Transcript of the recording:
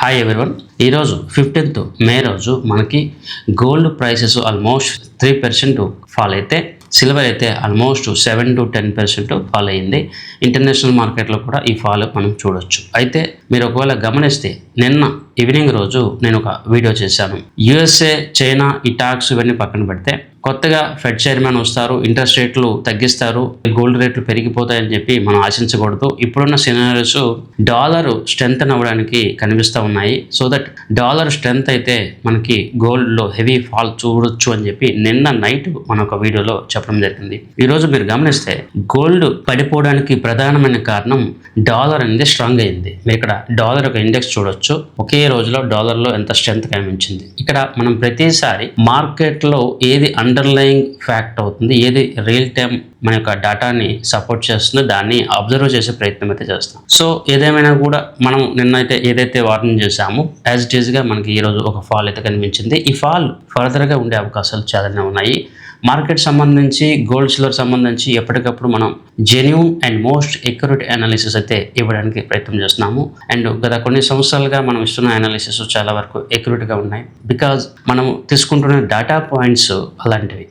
Hi everyone. ఈరోజు 15th మే రోజు మనకి గోల్డ్ ప్రైసెస్ ఆల్మోస్ట్ 3% ఫాల్ అయితే, సిల్వర్ అయితే ఆల్మోస్ట్ 7 to 10% ఫాల్ అయ్యింది. ఇంటర్నేషనల్ మార్కెట్లో కూడా ఈ ఫాల్ మనం చూడొచ్చు. అయితే మీరు ఒకవేళ గమనిస్తే నిన్న ఈవినింగ్ రోజు నేను ఒక వీడియో చేశాను. యుఎస్ఏ, చైనా ఈ టాక్స్ ఇవన్నీ పక్కన పెడితే కొత్తగా ఫెడ్ చైర్మన్ వస్తారు, ఇంట్రెస్ట్ రేట్లు తగ్గిస్తారు, గోల్డ్ రేట్లు పెరిగిపోతాయని చెప్పి మనం ఆశించకూడదు. ఇప్పుడున్న సినారియోస్ డాలర్ స్ట్రెంత్ అవ్వడానికి కనిపిస్తూ ఉన్నాయి. సో దట్ డాలర్ స్ట్రెంత్ అయితే మనకి గోల్డ్లో హెవీ ఫాల్ చూడొచ్చు అని చెప్పి నిన్న నైట్ మన ఒక వీడియోలో చెప్పడం జరిగింది. ఈరోజు మీరు గమనిస్తే గోల్డ్ పడిపోవడానికి ప్రధానమైన కారణం డాలర్ అనేది స్ట్రాంగ్ అయింది. మీరు ఇక్కడ డాలర్ ఒక ఇండెక్స్ చూడొచ్చు. ఒకే రోజులో డాలర్లో ఎంత స్ట్రెంత్ కనిపించింది. ఇక్కడ మనం ప్రతిసారి మార్కెట్లో ఏది అండర్లయింగ్ ఫ్యాక్ట్ అవుతుంది, ఏది రియల్ టైం మన యొక్క డేటాని సపోర్ట్ చేస్తుందో దాన్ని అబ్జర్వ్ చేసే ప్రయత్నం అయితే చేస్తాం. సో ఏదేమైనా కూడా మనం నిన్నైతే ఏదైతే వార్నింగ్ చేశామో యాజ్ ఇట్ ఈస్గా మనకి ఈరోజు ఒక ఫాల్ అయితే కనిపించింది. ఈ ఫాల్ ఫర్దర్గా ఉండే అవకాశాలు చాలానే ఉన్నాయి. మార్కెట్ సంబంధించి గోల్డ్ సిల్వర్ సంబంధించి ఎప్పటికప్పుడు మనం genuine and most accurate analysis అయితే ఇవ్వడానికి ప్రయత్నం చేస్తున్నాము. అండ్ గత కొన్ని సంవత్సరాలుగా మనం ఇస్తున్న అనాలిసిస్ చాలా వరకు ఎక్యురేట్గా ఉన్నాయి. బికాజ్ మనం తీసుకుంటున్న డేటా పాయింట్స్ అలాంటివి.